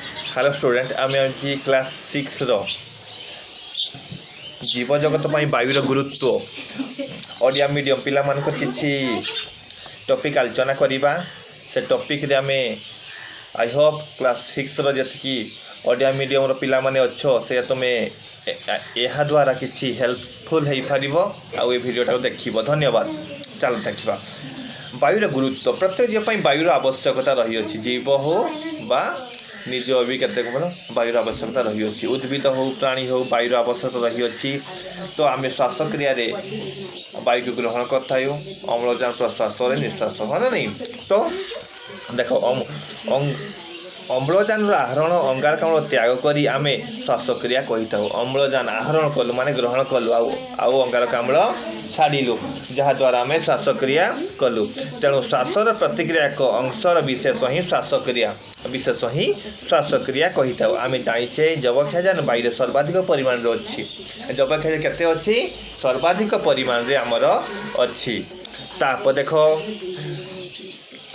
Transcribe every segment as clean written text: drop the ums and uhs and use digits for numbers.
Hello student आम आज class 6 रो जीव जगत वायुर गुरुत्व ओडिया मीडियम पिला मानक किछि टॉपिक आलोचना करबा से टॉपिक रे आमे आई होप क्लास 6 रो जति ओडिया मीडियम रो पिला माने अच्छो से तुमे एहा द्वारा किछि हेल्पफुल हेई परिबो आ ए वीडियो टा देखिबो। धन्यवाद। चलो देखिबा वायुर गुरुत्व। प्रत्येक जीव वायुर आवश्यकता रही अछि। जीव हो बा निज भी केते वायुर आवश्यकता रही अछि। उद्भिद हो प्राणी हो वायुर आवश्यकता रही अछि। तो आम श्वासक्रिया रे वायु को ग्रहण करथायु अम्लजान प्रश्वास निश्वास है ना नहीं। तो देखो अम्लजान आहरण अंगारकाम्ल त्याग करी आमे श्वासक्रिया कही था। अम्लजान आहरण कलु माने ग्रहण कलु आउ अंगारकाम्ल छाड़िलु जहाद्वारा आम श्वासक्रिया कलु। तेणु श्वासर प्रतिक्रिया एक अंशर विशेष ही श्वासक्रिया कही था। आम जाचे जबक्षाजान वायु सर्वाधिक परिमाण अच्छी। जबक्षाजान केते अच्छी सर्वाधिक परिमाण आमर अच्छी। ताप देख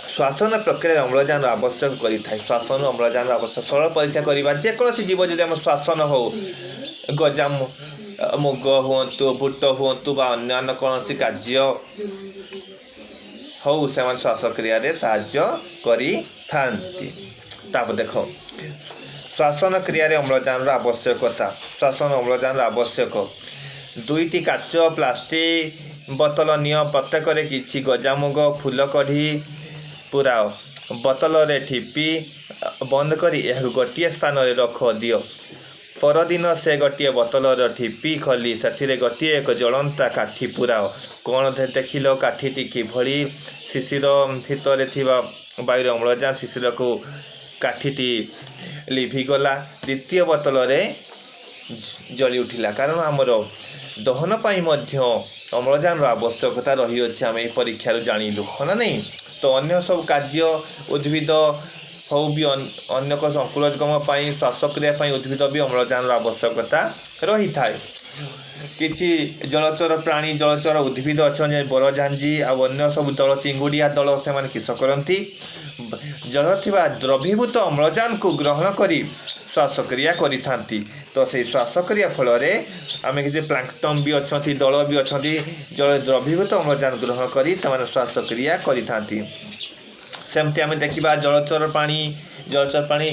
श्वासन प्रक्रिया अम्लजान आवश्यक करें। श्वासन अम्लजान आवश्यक सरल परीक्षा करवा जेकोसी जीव जदि आम श्वासन हो गजाम मुग हूँ बुट हूँ बा अन्य कौन कार्य हो से श्वासक्रिया साहाय्य करी। देख श्वासन क्रिया अम्लजान आवश्यकता। श्वासन अम्लजान आवश्यक दुईटी काच प्लास्टिक बोतल निय प्रत्येक किसी गजामुग फूल कढ़ी पुराओ बोतल रे ठिपी बंद करी गोटे स्थान रे रख दियो। परदिन से गोटे बोतल ठिपी खोली से गोटे एक जलंता काठी पुराओ। कौन देखिल काठी किभली शिशिर भितर थिबा वायु अम्लजान शिशिर को काठी लिभिगला। द्वितीय बोतल रे जली उठिला कारण आमर दहन पाई मध्य अम्लजान आवश्यकता रही अछि। आम परीक्षा जानिलु है ना नहीं। तो अन्य सब कार्य उद्भिद हो भी अन्य संकुलगम श्वासक्रिया उद्भिद भी अम्लजान आवश्यकता रही था। किछि जलचर प्राणी जलचर उद्भिद अच्छा बरझांझी अन्य सब दल चिंगुड़िया दल से किस करती जल थिबा द्रवीभूत अम्लजान को ग्रहण करी श्वासक्रिया करिथांती। तो से श्वासक्रिया फल आम किसी प्लांक्टन भी अच्छा दल भी अच्छा जल द्रवीभूत अम्लजान ग्रहण करी श्वासक्रिया करिथांती। सेमती आम देखा जलचर प्राणी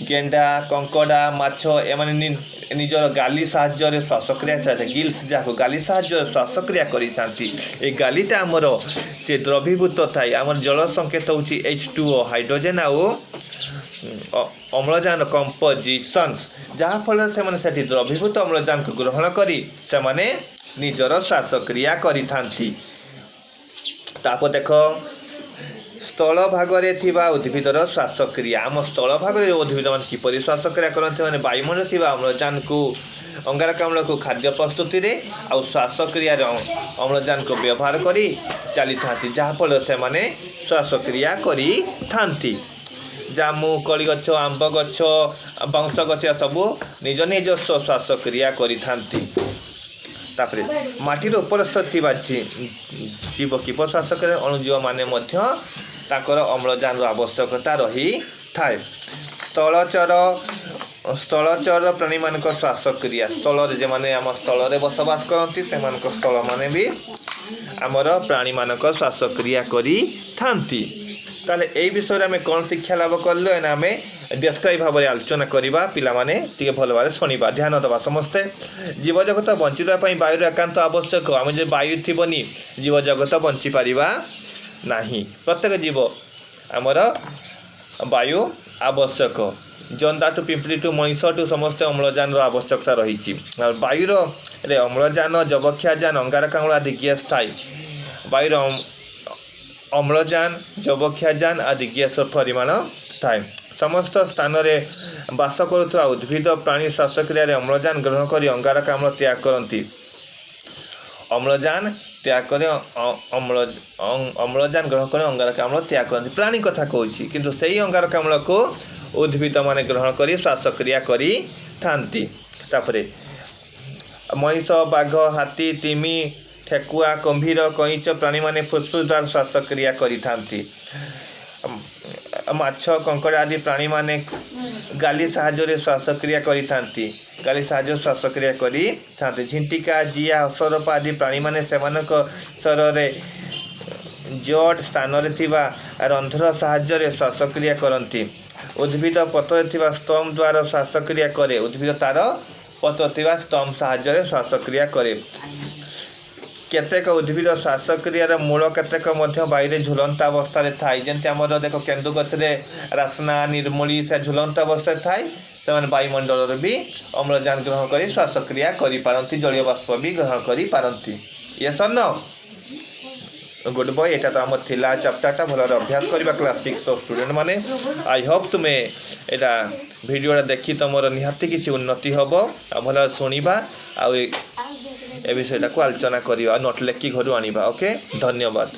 गेंडा कंकड़ा माछ एमाने निजर गाली साहाय्य श्वासक्रिया गिल्स जहाँ गाली साहाय्य श्वासक्रिया करी गालीटा आमर से द्रवीभूत थाए। आमर जल संकेत हूँ H2O हाइड्रोजेन आउ अम्लजान कंपोजिशंस जहाँफल से द्रवीभूत अम्लजान को ग्रहण करी से निजर श्वासक्रिया करिथांती। तापर देख स्थल भागरे थिबा उद्भिदर श्वासक्रिया। आम स्थल भागरे उद्भिद मान किपरि श्वासक्रिया करते हैं वायुमंडल थिबा अम्लजान को अंगारकाम्ल को खाद्य प्रस्तुति रे आ श्वासक्रिया अम्लजान को व्यवहार करी चली थांती जहाँफल से श्वासक्रिया करी थांती। जामु कड़ी गछ आंब गछ बाउंश गछ सबू निज निज श्वासक्रिया करी थांती। तापरे माटीर उपरस्थ थिबा जीव किप श्वासक्रिया अणुजीव माने मध्य ताकर अम्लजान आवश्यकता रही थाए। स्थलचर प्राणी मान श्वासक्रिया स्थल जे माने आम स्थल रे बसवास करती से स्थल माने भी आमर प्राणी मानक श्वासक्रिया करी थांती। ताले एई विषय आम कौन शिक्षा लाभ कलु एना आम डेस्क्राइब भाव में आलोचना करवा। पिला माने टिके भल भाव शुणा ध्यान दवा। समस्ते जीव जगत बंचापी वायु एकांत आवश्यक। आम जो वायु थी जीव जगत बंची पारिबा नाही। प्रत्येक जीव आमर वायु आवश्यक। जंदा टू पिंपली टू मनीष टू समस्त अम्लजान आवश्यकता रही। वायुर अम्लजान जबक्षाजान अंगारकाम्ल आदि गैस थाए। वायुर अम्लजान जबक्षाजान आदि गैस परिमाण थाए। समस्त स्थान में बास करुवा उद्भिद प्राणी श्वासक्रिया अम्लजान ग्रहण कर अंगारकाम्ल त्याग करती। अम्लजान त्याग कर अम्लजान ग्रहण कर अंगारकाम्ल त्याग करती। प्राणी कथा कहूँ किंतु सही अंगारकाम्ल को उद्भिद माने ग्रहण कर श्वासक्रिया करी थांती। तापरे महीष बाघ हाथी तिमी ठेकुआ कुंभीर कईच प्राणी माने फुसफुस द्वारा श्वासक्रिया करी थांती। माछ कंकड़ा आदि प्राणी माने गाली साहाय्य श्वासक्रिया करिथांती गाली साहाय्य श्वासक्रिया करिथांती झिंटिका जिया असरपा आदि प्राणी माने सेमानक शरीर जड़ स्थान रंध्र साहाय्य श्वासक्रिया करती उद्भिद पत्र स्तंभ द्वारा श्वासक्रिया करे उद्भिद तार पत्र स्तंभ साहाय्य श्वासक्रिया करे केतेक उद्भिद श्वासक्रियार मूल केतेक बायुरे झुलंत अवस्था थाए जमी आम देख केन्दु गछरे रासना निर्मूली से झुलंत अवस्था थाए से वायुमंडल भी अम्लजान ग्रहण कर श्वासक्रिया करि जलीय बाष्प भी ग्रहण करि यस और नो गुड बॉय एटा तो आम थिला चैप्टरटा भल अभ्यास करवा क्लास 6 स्टूडेंट माने आई होप तुम्हें एटा वीडियोटा देखी तुम निहाती किसी उन्नति हम आ भल शुणा आ विषयटा को आलोचना करवा नोट लेखि घर आनिबा ओके धन्यवाद।